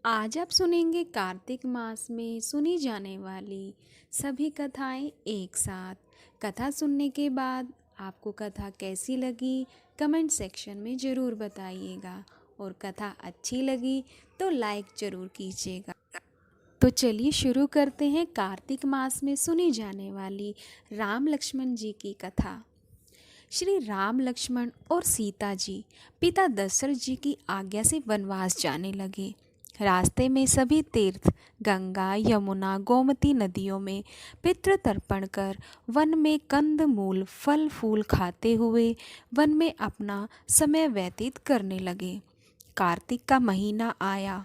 आज आप सुनेंगे कार्तिक मास में सुनी जाने वाली सभी कथाएं एक साथ। कथा सुनने के बाद आपको कथा कैसी लगी कमेंट सेक्शन में ज़रूर बताइएगा, और कथा अच्छी लगी तो लाइक ज़रूर कीजिएगा। तो चलिए शुरू करते हैं कार्तिक मास में सुनी जाने वाली राम लक्ष्मण जी की कथा। श्री राम लक्ष्मण और सीता जी पिता दशरथ जी की आज्ञा से वनवास जाने लगे। रास्ते में सभी तीर्थ गंगा यमुना गोमती नदियों में पितृ तर्पण कर वन में कंद मूल फल फूल खाते हुए वन में अपना समय व्यतीत करने लगे। कार्तिक का महीना आया।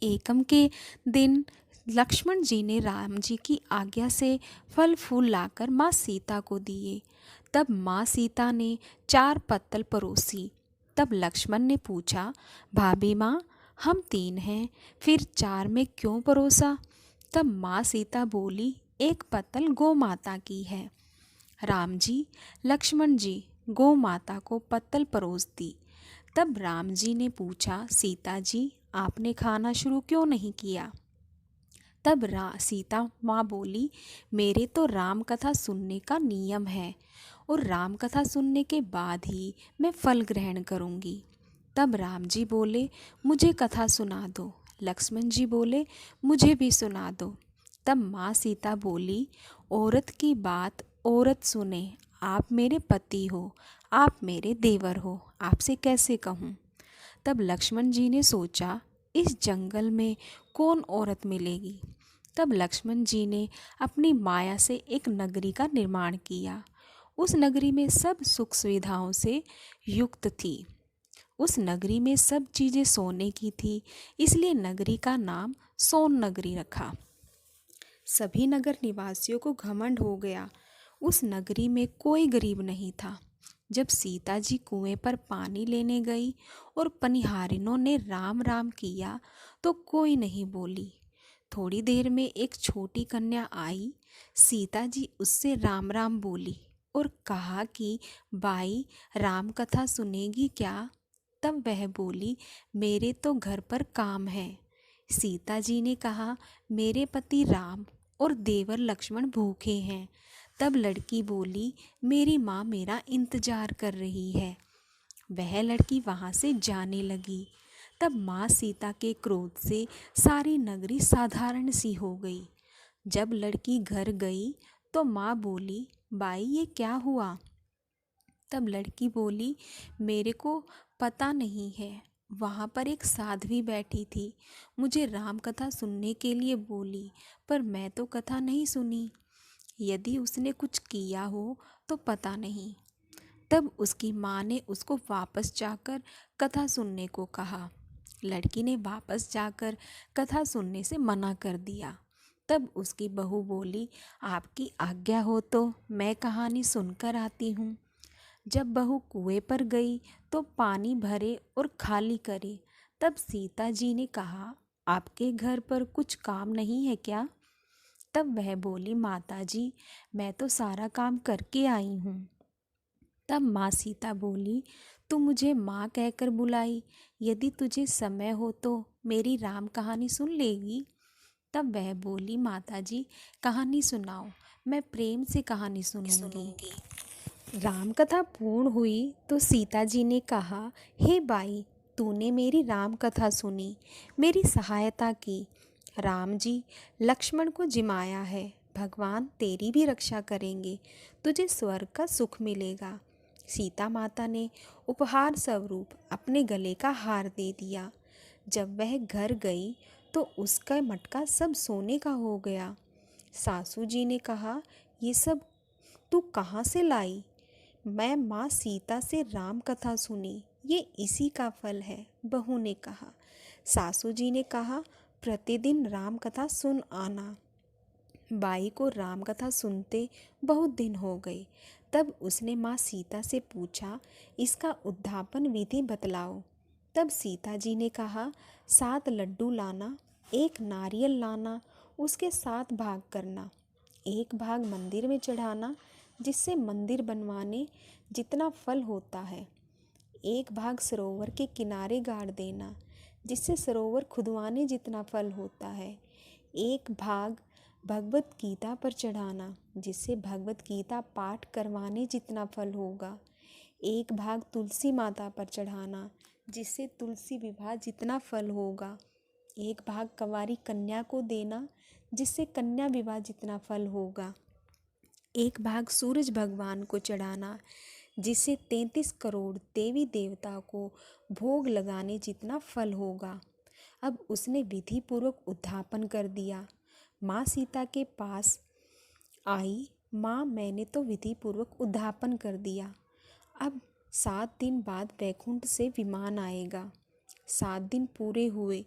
एकम के दिन लक्ष्मण जी ने राम जी की आज्ञा से फल फूल लाकर माँ सीता को दिए। तब माँ सीता ने 4 पत्तल परोसी। तब लक्ष्मण ने पूछा, भाभी माँ, हम 3 हैं, फिर 4 में क्यों परोसा? तब माँ सीता बोली, 1 पत्तल गौ माता की है। राम जी लक्ष्मण जी गौ माता को पत्तल परोस दी। तब राम जी ने पूछा, सीता जी, आपने खाना शुरू क्यों नहीं किया? तब सीता माँ बोली, मेरे तो राम कथा सुनने का नियम है, और राम कथा सुनने के बाद ही मैं फल ग्रहण करूँगी। तब राम जी बोले, मुझे कथा सुना दो। लक्ष्मण जी बोले, मुझे भी सुना दो। तब माँ सीता बोली, औरत की बात औरत सुने, आप मेरे पति हो, आप मेरे देवर हो, आपसे कैसे कहूँ? तब लक्ष्मण जी ने सोचा, इस जंगल में कौन औरत मिलेगी? तब लक्ष्मण जी ने अपनी माया से एक नगरी का निर्माण किया। उस नगरी में सब सुख सुविधाओं से युक्त थी। उस नगरी में सब चीज़ें सोने की थी, इसलिए नगरी का नाम सोन नगरी रखा। सभी नगर निवासियों को घमंड हो गया। उस नगरी में कोई गरीब नहीं था। जब सीता जी कुएं पर पानी लेने गई और पनिहारिनों ने राम राम किया तो कोई नहीं बोली। थोड़ी देर में एक छोटी कन्या आई। सीता जी उससे राम राम बोली और कहा कि बाई, राम कथा सुनेगी क्या? तब वह बोली, मेरे तो घर पर काम है। सीता जी ने कहा, मेरे पति राम और देवर लक्ष्मण भूखे हैं। तब लड़की बोली, मेरी माँ मेरा इंतजार कर रही है। वह लड़की वहाँ से जाने लगी। तब माँ सीता के क्रोध से सारी नगरी साधारण सी हो गई। जब लड़की घर गई तो माँ बोली, बाई, ये क्या हुआ? तब लड़की बोली, मेरे को पता नहीं है। वहाँ पर एक साध्वी बैठी थी, मुझे राम कथा सुनने के लिए बोली, पर मैं तो कथा नहीं सुनी। यदि उसने कुछ किया हो तो पता नहीं। तब उसकी माँ ने उसको वापस जाकर कथा सुनने को कहा। लड़की ने वापस जाकर कथा सुनने से मना कर दिया। तब उसकी बहू बोली, आपकी आज्ञा हो तो मैं कहानी सुनकर आती हूँ। जब बहू कुएं पर गई तो पानी भरे और खाली करे। तब सीता जी ने कहा, आपके घर पर कुछ काम नहीं है क्या? तब वह बोली, माता जी, मैं तो सारा काम करके आई हूँ। तब माँ सीता बोली, तू मुझे माँ कहकर बुलाई, यदि तुझे समय हो तो मेरी राम कहानी सुन लेगी? तब वह बोली, माता जी, कहानी सुनाओ, मैं प्रेम से कहानी सुनूंगी। सुनूंगी। राम कथा पूर्ण हुई तो सीता जी ने कहा, हे बाई, तूने मेरी राम कथा सुनी, मेरी सहायता की। राम जी लक्ष्मण को जिमाया है, भगवान तेरी भी रक्षा करेंगे, तुझे स्वर्ग का सुख मिलेगा। सीता माता ने उपहार स्वरूप अपने गले का हार दे दिया। जब वह घर गई तो उसका मटका सब सोने का हो गया। सासू जी ने कहा, ये सब तू कहाँ से लाई? मैं माँ सीता से राम कथा सुनी, ये इसी का फल है, बहू ने कहा। सासू जी ने कहा, प्रतिदिन राम कथा सुन आना। बाई को राम कथा सुनते बहुत दिन हो गए। तब उसने माँ सीता से पूछा, इसका उद्यापन विधि बतलाओ। तब सीता जी ने कहा, 7 लड्डू लाना, 1 नारियल लाना, उसके 7 भाग करना। 1 भाग मंदिर में चढ़ाना, जिससे मंदिर बनवाने जितना फल होता है। 1 भाग सरोवर के किनारे गाड़ देना, जिससे सरोवर खुदवाने जितना फल होता है। एक भाग भगवत गीता पर चढ़ाना, जिससे भगवत गीता पाठ करवाने जितना फल होगा। एक भाग तुलसी माता पर चढ़ाना, जिससे तुलसी विवाह जितना फल होगा। एक भाग कंवारी कन्या को देना, जिससे कन्या विवाह जितना फल होगा। एक भाग सूरज भगवान को चढ़ाना, जिससे 33 करोड़ देवी देवता को भोग लगाने जितना फल होगा। अब उसने विधि पूर्वक उद्यापन कर दिया। माँ सीता के पास आई, माँ मैंने तो विधि पूर्वक उद्यापन कर दिया, अब 7 दिन बाद वैकुंठ से विमान आएगा। 7 दिन पूरे हुए,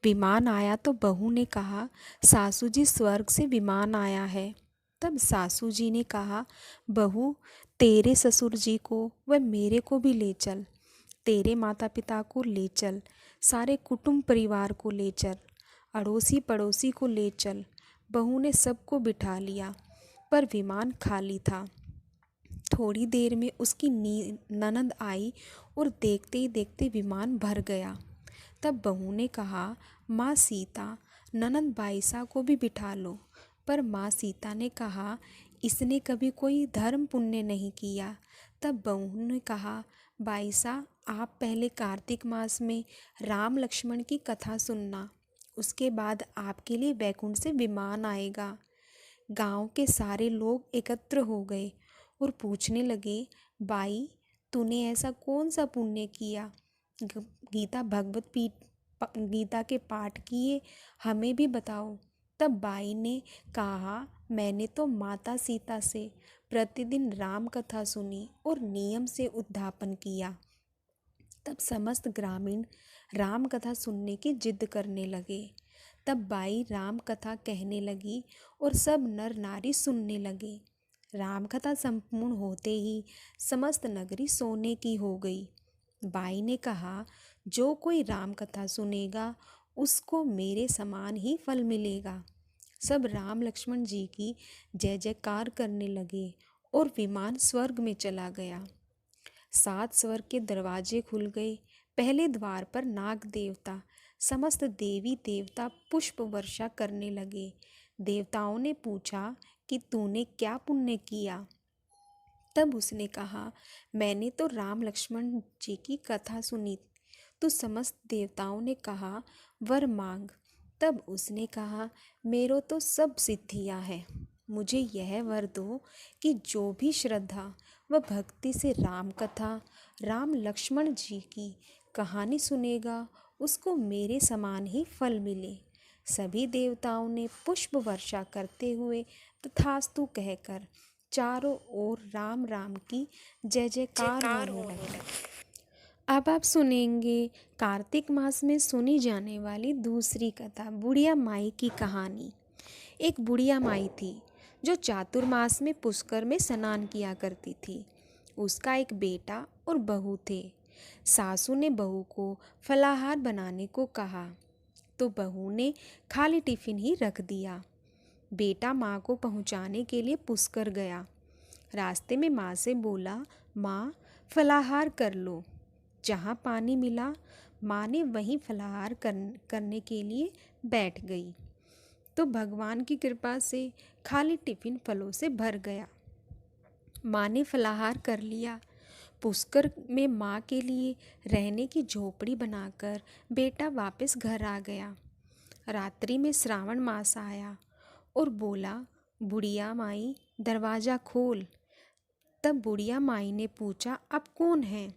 विमान आया तो बहू ने कहा, सासू जी स्वर्ग से विमान आया है। तब सासू जी ने कहा, बहू तेरे ससुर जी को व मेरे को भी ले चल, तेरे माता पिता को ले चल, सारे कुटुंब परिवार को ले चल, अड़ोसी पड़ोसी को ले चल। बहू ने सबको बिठा लिया, पर विमान खाली था। थोड़ी देर में उसकी ननद आई और देखते ही देखते विमान भर गया। तब बहू ने कहा, माँ सीता ननद बाईसा को भी बिठा लो। पर माँ सीता ने कहा, इसने कभी कोई धर्म पुण्य नहीं किया। तब बहू ने कहा, बाईसा आप पहले कार्तिक मास में राम लक्ष्मण की कथा सुनना, उसके बाद आपके लिए वैकुंठ से विमान आएगा। गांव के सारे लोग एकत्र हो गए और पूछने लगे, बाई तूने ऐसा कौन सा पुण्य किया? गीता के पाठ किए, हमें भी बताओ। तब बाई ने कहा, मैंने तो माता सीता से प्रतिदिन राम कथा सुनी और नियम से उद्यापन किया। तब समस्त ग्रामीण राम कथा सुनने की जिद करने लगे। तब बाई राम कथा कहने लगी और सब नर नारी सुनने लगे। राम कथा संपूर्ण होते ही समस्त नगरी सोने की हो गई। बाई ने कहा, जो कोई राम कथा सुनेगा उसको मेरे समान ही फल मिलेगा। सब राम लक्ष्मण जी की जय जयकार करने लगे और विमान स्वर्ग में चला गया। 7 स्वर्ग के दरवाजे खुल गए। पहले द्वार पर नाग देवता, समस्त देवी देवता पुष्प वर्षा करने लगे। देवताओं ने पूछा कि तूने क्या पुण्य किया? तब उसने कहा, मैंने तो राम लक्ष्मण जी की कथा सुनी। तो समस्त देवताओं ने कहा, वर मांग। तब उसने कहा, मेरो तो सब सिद्धियां हैं, मुझे यह वर दो कि जो भी श्रद्धा व भक्ति से राम कथा, राम लक्ष्मण जी की कहानी सुनेगा उसको मेरे समान ही फल मिले। सभी देवताओं ने पुष्प वर्षा करते हुए तथास्तु कहकर चारों ओर राम राम की जय जयकार होने लगी। अब आप सुनेंगे कार्तिक मास में सुनी जाने वाली दूसरी कथा, बुढ़िया माई की कहानी। एक बुढ़िया माई थी जो चातुर्मास में पुष्कर में स्नान किया करती थी। उसका एक बेटा और बहू थे। सासू ने बहू को फलाहार बनाने को कहा तो बहू ने खाली टिफिन ही रख दिया। बेटा माँ को पहुँचाने के लिए पुष्कर गया। रास्ते में माँ से बोला, माँ फलाहार कर लो। जहाँ पानी मिला माँ ने वहीं फलाहार करने के लिए बैठ गई तो भगवान की कृपा से खाली टिफिन फलों से भर गया। माँ ने फलाहार कर लिया। पुष्कर में माँ के लिए रहने की झोपड़ी बनाकर बेटा वापस घर आ गया। रात्रि में श्रावण मास आया और बोला, बुढ़िया माई दरवाज़ा खोल। तब बुढ़िया माई ने पूछा, अब कौन है?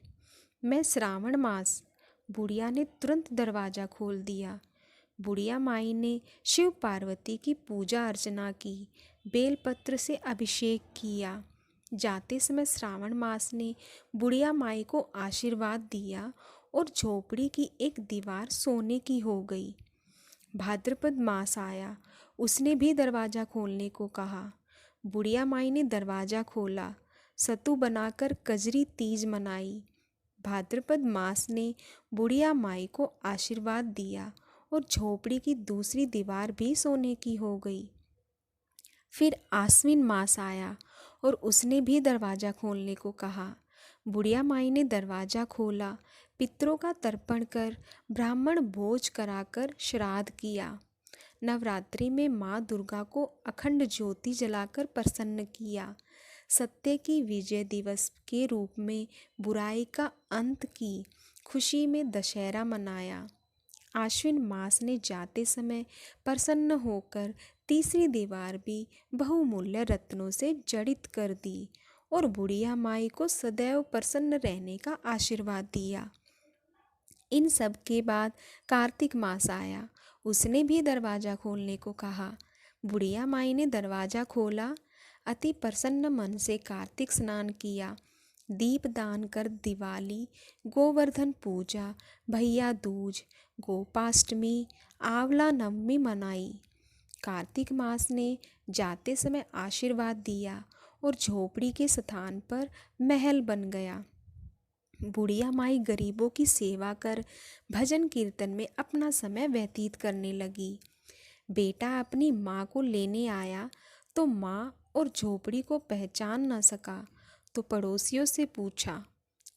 मैं श्रावण मास। बुढ़िया ने तुरंत दरवाज़ा खोल दिया। बुढ़िया माई ने शिव पार्वती की पूजा अर्चना की, बेलपत्र से अभिषेक किया। जाते समय श्रावण मास ने बुढ़िया माई को आशीर्वाद दिया और झोपड़ी की एक दीवार सोने की हो गई। भाद्रपद मास आया, उसने भी दरवाज़ा खोलने को कहा। बुढ़िया माई ने दरवाज़ा खोला, सतु बनाकर कजरी तीज मनाई। भाद्रपद मास ने बुढ़िया माई को आशीर्वाद दिया और झोपड़ी की दूसरी दीवार भी सोने की हो गई। फिर आश्विन मास आया और उसने भी दरवाज़ा खोलने को कहा। बुढ़िया माई ने दरवाज़ा खोला, पितरों का तर्पण कर ब्राह्मण भोज कराकर श्राद्ध किया। नवरात्रि में माँ दुर्गा को अखंड ज्योति जलाकर प्रसन्न किया। सत्य की विजय दिवस के रूप में बुराई का अंत की खुशी में दशहरा मनाया। आश्विन मास ने जाते समय प्रसन्न होकर तीसरी दीवार भी बहुमूल्य रत्नों से जड़ित कर दी और बुढ़िया माई को सदैव प्रसन्न रहने का आशीर्वाद दिया। इन सब के बाद कार्तिक मास आया। उसने भी दरवाज़ा खोलने को कहा। बुढ़िया माई ने दरवाज़ा खोला। अति प्रसन्न मन से कार्तिक स्नान किया, दीप दान कर दिवाली, गोवर्धन पूजा, भैया दूज, गोपाष्टमी, आंवला नवमी मनाई। कार्तिक मास ने जाते समय आशीर्वाद दिया और झोपड़ी के स्थान पर महल बन गया। बुढ़िया माई गरीबों की सेवा कर भजन कीर्तन में अपना समय व्यतीत करने लगी। बेटा अपनी माँ को लेने आया तो माँ और झोपड़ी को पहचान न सका तो पड़ोसियों से पूछा।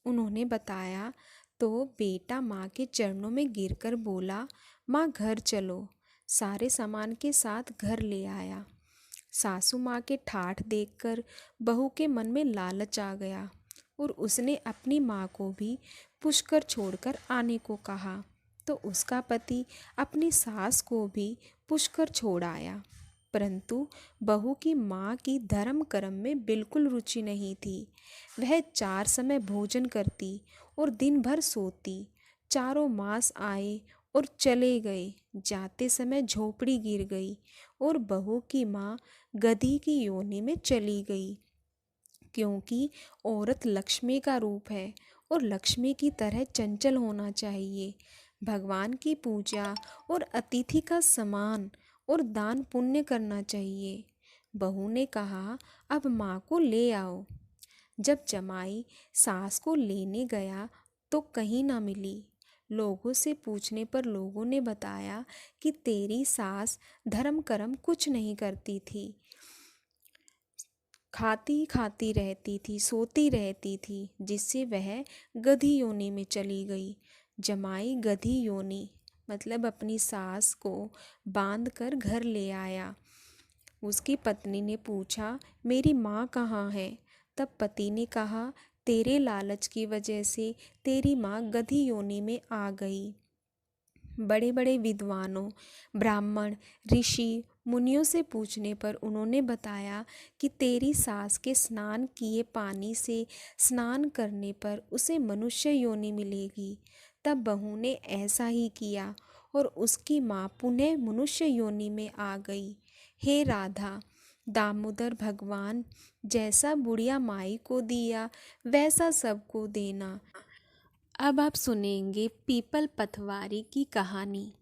उन्होंने बताया तो बेटा माँ के चरणों में गिरकर बोला, माँ घर चलो। सारे सामान के साथ घर ले आया। सासू माँ के ठाठ देखकर बहू के मन में लालच आ गया और उसने अपनी माँ को भी पुष्कर छोड़कर आने को कहा तो उसका पति अपनी सास को भी पुष्कर छोड़ आया। परंतु बहू की माँ की धर्म कर्म में बिल्कुल रुचि नहीं थी। वह 4 समय भोजन करती और दिन भर सोती। चारों मास आए और चले गए। जाते समय झोपड़ी गिर गई और बहू की माँ गधी की योनि में चली गई, क्योंकि औरत लक्ष्मी का रूप है और लक्ष्मी की तरह चंचल होना चाहिए। भगवान की पूजा और अतिथि का सम्मान और दान पुण्य करना चाहिए। बहू ने कहा, अब माँ को ले आओ। जब जमाई सास को लेने गया तो कहीं ना मिली। लोगों से पूछने पर लोगों ने बताया कि तेरी सास धर्म कर्म कुछ नहीं करती थी, खाती खाती रहती थी, सोती रहती थी, जिससे वह गधी योनि में चली गई। जमाई गधी योनि मतलब अपनी सास को बांध कर घर ले आया। उसकी पत्नी ने पूछा, मेरी माँ कहाँ है? तब पति ने कहा, तेरे लालच की वजह से तेरी माँ गधी योनि में आ गई। बड़े बड़े विद्वानों, ब्राह्मण, ऋषि, मुनियों से पूछने पर उन्होंने बताया कि तेरी सास के स्नान किए पानी से स्नान करने पर उसे मनुष्य योनि मिलेगी। तब बहू ने ऐसा ही किया और उसकी माँ पुनः मनुष्य योनि में आ गई। हे राधा, दामोदर भगवान जैसा बुढ़िया माई को दिया वैसा सबको देना। अब आप सुनेंगे पीपल पतवारी की कहानी।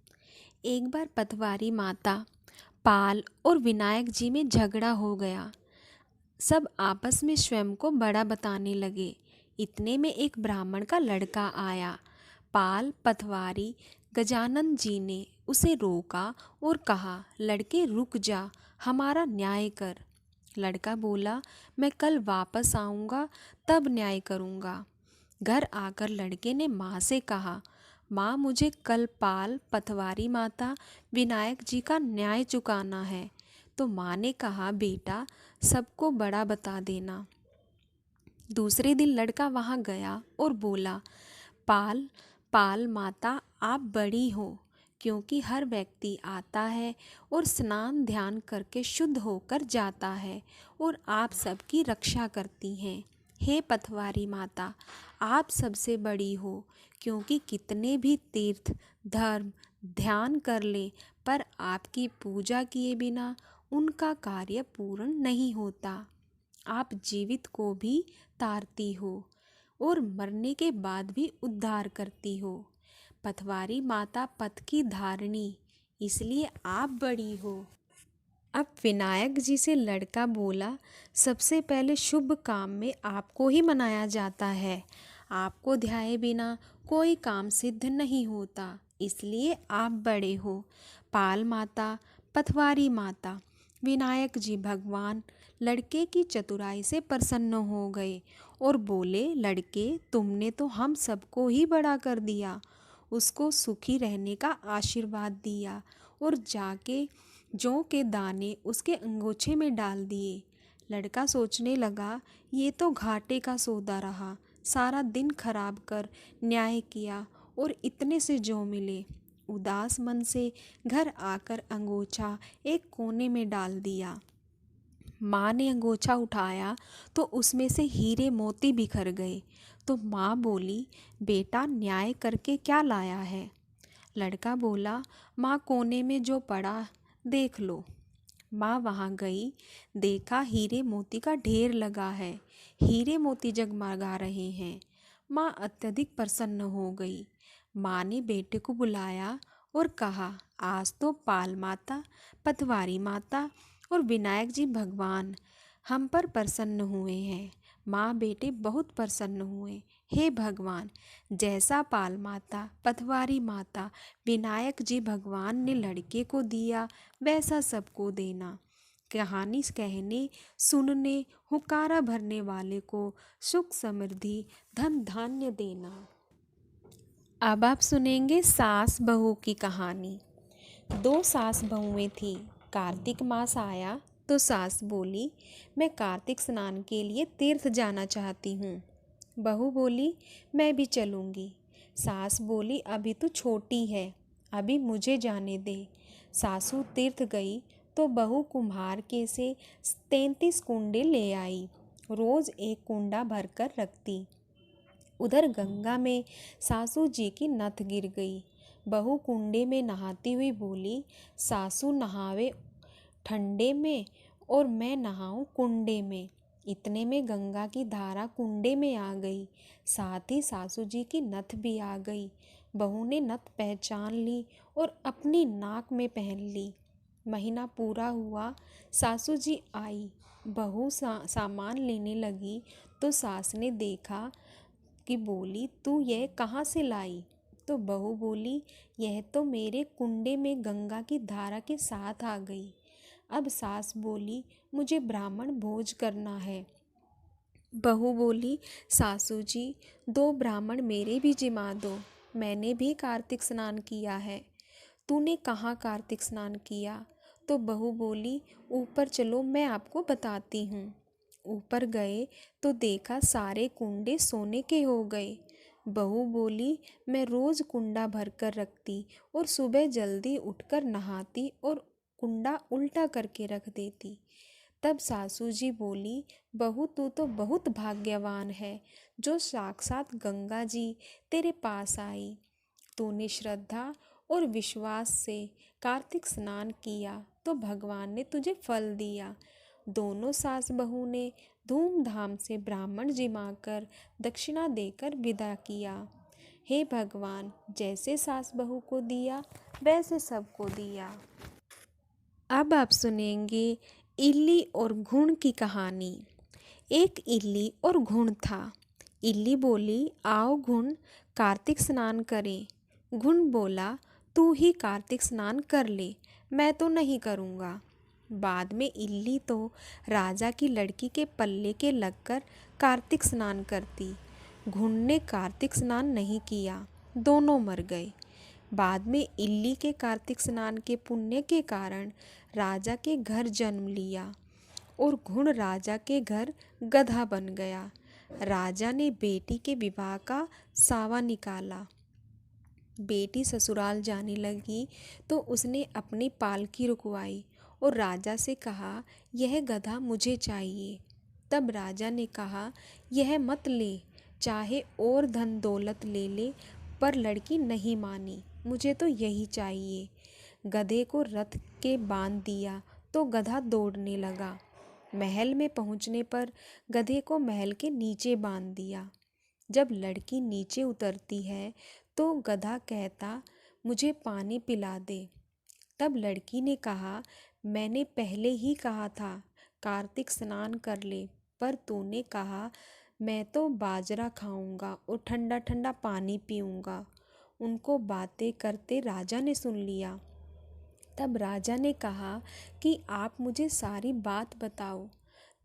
एक बार पतवारी माता, पाल और विनायक जी में झगड़ा हो गया। सब आपस में स्वयं को बड़ा बताने लगे। इतने में एक ब्राह्मण का लड़का आया। पाल, पतवारी, गजानन जी ने उसे रोका और कहा, लड़के रुक जा, हमारा न्याय कर। लड़का बोला, मैं कल वापस आऊँगा तब न्याय करूँगा। घर आकर लड़के ने माँ से कहा, माँ मुझे कल पाल, पतवारी माता, विनायक जी का न्याय चुकाना है। तो माँ ने कहा, बेटा सबको बड़ा बता देना। दूसरे दिन लड़का वहाँ गया और बोला, पाल, पाल माता आप बड़ी हो, क्योंकि हर व्यक्ति आता है और स्नान ध्यान करके शुद्ध होकर जाता है और आप सबकी रक्षा करती हैं। हे पतवारी माता, आप सबसे बड़ी हो, क्योंकि कितने भी तीर्थ, धर्म, ध्यान कर ले पर आपकी पूजा किए बिना उनका कार्य पूर्ण नहीं होता। आप जीवित को भी तारती हो और मरने के बाद भी उद्धार करती हो। पतवारी माता पथ की धारिणी, इसलिए आप बड़ी हो। अब विनायक जी से लड़का बोला, सबसे पहले शुभ काम में आपको ही मनाया जाता है। आपको ध्याए बिना कोई काम सिद्ध नहीं होता, इसलिए आप बड़े हो। पाल माता, पतवारी माता, विनायक जी भगवान लड़के की चतुराई से प्रसन्न हो गए और बोले, लड़के, तुमने तो हम सबको ही बड़ा कर दिया। उसको सुखी रहने का आशीर्वाद दिया और जाके जौ के दाने उसके अंगोछे में डाल दिए। लड़का सोचने लगा, ये तो घाटे का सौदा रहा। सारा दिन खराब कर न्याय किया और इतने से जौ मिले। उदास मन से घर आकर अंगोछा एक कोने में डाल दिया। माँ ने अंगोछा उठाया तो उसमें से हीरे मोती बिखर गए। तो माँ बोली, बेटा, न्याय करके क्या लाया है? लड़का बोला, माँ, कोने में जो पड़ा देख लो। माँ वहाँ गई, देखा हीरे मोती का ढेर लगा है, हीरे मोती जगमगा रहे हैं। माँ अत्यधिक प्रसन्न हो गई। माँ ने बेटे को बुलाया और कहा, आज तो पाल माता, पतवारी माता और विनायक जी भगवान हम पर प्रसन्न हुए हैं। माँ बेटे बहुत प्रसन्न हुए। हे भगवान, जैसा पाल माता, पतवारी माता, विनायक जी भगवान ने लड़के को दिया वैसा सबको देना। कहानी कहने, सुनने, हुकारा भरने वाले को सुख समृद्धि धन धान्य देना। अब आप सुनेंगे सास बहू की कहानी। दो सास बहुएं थीं। कार्तिक मास आया तो सास बोली, मैं कार्तिक स्नान के लिए तीर्थ जाना चाहती हूँ। बहू बोली, मैं भी चलूँगी। सास बोली, अभी तो छोटी है, अभी मुझे जाने दे। सासू तीर्थ गई तो बहू कुम्हार के से 33 कुंडे ले आई। रोज़ एक कुंडा भरकर रखती। उधर गंगा में सासू जी की नथ गिर गई। बहू कुंडे में नहाती हुई बोली, सासू नहावे ठंडे में और मैं नहाऊं कुंडे में। इतने में गंगा की धारा कुंडे में आ गई, साथ ही सासू जी की नथ भी आ गई। बहू ने नथ पहचान ली और अपनी नाक में पहन ली। महीना पूरा हुआ, सासू जी आई। बहू सामान लेने लगी तो सास ने देखा कि बोली, तू यह कहाँ से लाई? तो बहू बोली, यह तो मेरे कुंडे में गंगा की धारा के साथ आ गई। अब सास बोली, मुझे ब्राह्मण भोज करना है। बहू बोली, सासू जी, 2 ब्राह्मण मेरे भी जिमा दो, मैंने भी कार्तिक स्नान किया है। तूने कहाँ कार्तिक स्नान किया? तो बहू बोली, ऊपर चलो, मैं आपको बताती हूँ। ऊपर गए तो देखा सारे कुंडे सोने के हो गए। बहू बोली, मैं रोज़ कुंडा भर कर रखती और सुबह जल्दी उठकर नहाती और कुंडा उल्टा करके रख देती। तब सासू जी बोली, बहू, तू तो बहुत भाग्यवान है जो साक्षात गंगा जी तेरे पास आई। तूने श्रद्धा और विश्वास से कार्तिक स्नान किया तो भगवान ने तुझे फल दिया। दोनों सास बहू ने धूमधाम से ब्राह्मण जिमाकर दक्षिणा देकर विदा किया। हे भगवान, जैसे सास बहू को दिया वैसे सबको दिया। अब आप सुनेंगे इल्ली और घुन की कहानी। एक इल्ली और घुन था। इल्ली बोली, आओ घुन, कार्तिक स्नान करें। घुन बोला, तू ही कार्तिक स्नान कर ले, मैं तो नहीं करूँगा। बाद में इल्ली तो राजा की लड़की के पल्ले के लगकर कार्तिक स्नान करती। घुन ने कार्तिक स्नान नहीं किया, दोनों मर गए। बाद में इल्ली के कार्तिक स्नान के पुण्य के कारण राजा के घर जन्म लिया और घुन राजा के घर गधा बन गया। राजा ने बेटी के विवाह का सावा निकाला। बेटी ससुराल जाने लगी तो उसने अपनी पालकी रुकवाई और राजा से कहा, यह गधा मुझे चाहिए। तब राजा ने कहा, यह मत ले, चाहे और धन दौलत ले ले, पर लड़की नहीं मानी, मुझे तो यही चाहिए। गधे को रथ के बांध दिया तो गधा दौड़ने लगा। महल में पहुंचने पर गधे को महल के नीचे बांध दिया। जब लड़की नीचे उतरती है तो गधा कहता, मुझे पानी पिला दे। तब लड़की ने कहा, मैंने पहले ही कहा था कार्तिक स्नान कर ले, पर तूने कहा मैं तो बाजरा खाऊंगा और ठंडा ठंडा पानी पीऊंगा। उनको बातें करते राजा ने सुन लिया। तब राजा ने कहा कि आप मुझे सारी बात बताओ।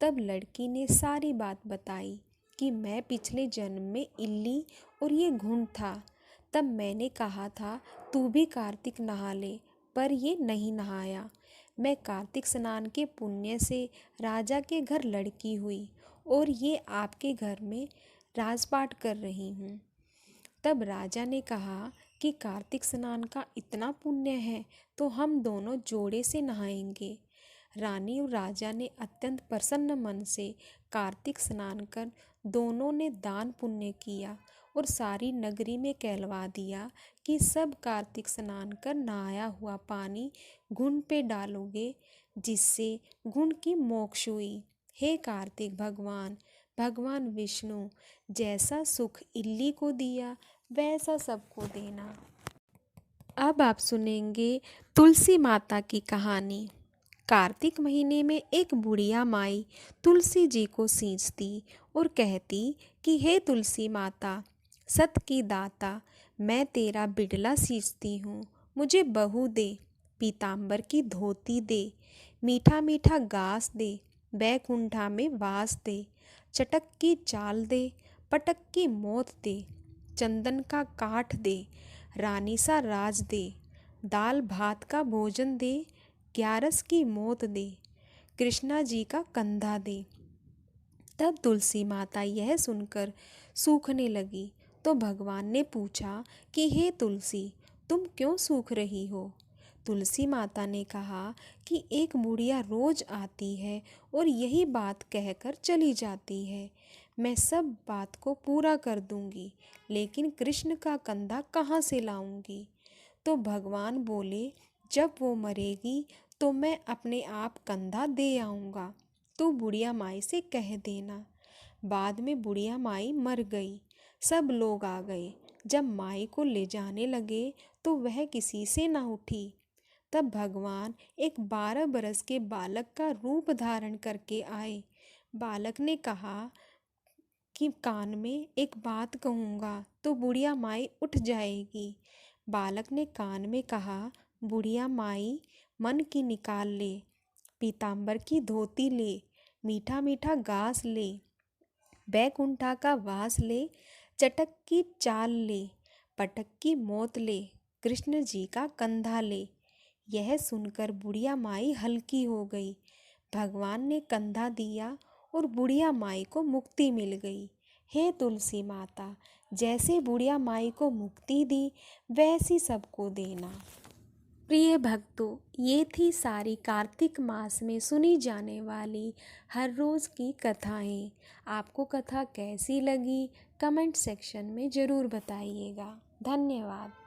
तब लड़की ने सारी बात बताई कि मैं पिछले जन्म में इल्ली और ये घुंड था। तब मैंने कहा था तू भी कार्तिक नहा ले, पर ये नहीं नहाया। मैं कार्तिक स्नान के पुण्य से राजा के घर लड़की हुई और ये आपके घर में राजपाट कर रही हूँ। तब राजा ने कहा कि कार्तिक स्नान का इतना पुण्य है तो हम दोनों जोड़े से नहाएंगे। रानी और राजा ने अत्यंत प्रसन्न मन से कार्तिक स्नान कर दोनों ने दान पुण्य किया और सारी नगरी में कहलवा दिया कि सब कार्तिक स्नान कर नहाया हुआ पानी घुंड पे डालोगे, जिससे घुंड की मोक्ष हुई। हे कार्तिक भगवान, भगवान विष्णु, जैसा सुख इल्ली को दिया वैसा सबको देना। अब आप सुनेंगे तुलसी माता की कहानी। कार्तिक महीने में एक बुढ़िया माई तुलसी जी को सींचती और कहती कि हे तुलसी माता, सत की दाता, मैं तेरा बिडला सींचती हूँ, मुझे बहू दे, पीताम्बर की धोती दे, मीठा मीठा घास दे, बैकुंठा में वास दे, चटक की चाल दे, पटक की मौत दे, चंदन का काठ दे, रानी सा राज दे, दाल भात का भोजन दे, ग्यारस की मौत दे, कृष्णा जी का कंधा दे। तब तुलसी माता यह सुनकर सूखने लगी तो भगवान ने पूछा कि हे तुलसी, तुम क्यों सूख रही हो? तुलसी माता ने कहा कि एक बुढ़िया रोज आती है और यही बात कहकर चली जाती है। मैं सब बात को पूरा कर दूंगी, लेकिन कृष्ण का कंधा कहाँ से लाऊंगी? तो भगवान बोले, जब वो मरेगी तो मैं अपने आप कंधा दे आऊँगा, तो बुढ़िया माई से कह देना। बाद में बुढ़िया माई मर गई। सब लोग आ गए। जब माई को ले जाने लगे तो वह किसी से न उठी। तब भगवान एक 12 बरस के बालक का रूप धारण करके आए। बालक ने कहा कि कान में एक बात कहूँगा तो बुढ़िया माई उठ जाएगी। बालक ने कान में कहा, बुढ़िया माई, मन की निकाल ले, पीताम्बर की धोती ले, मीठा मीठा घास ले, बैकुंठा का वास ले, चटक की चाल ले, पटक की मौत ले, कृष्ण जी का कंधा ले। यह सुनकर बुढ़िया माई हल्की हो गई। भगवान ने कंधा दिया और बुढ़िया माई को मुक्ति मिल गई। हे तुलसी माता, जैसे बुढ़िया माई को मुक्ति दी वैसी सबको देना। प्रिय भक्तों, ये थी सारी कार्तिक मास में सुनी जाने वाली हर रोज़ की कथाएं। आपको कथा कैसी लगी कमेंट सेक्शन में ज़रूर बताइएगा। धन्यवाद।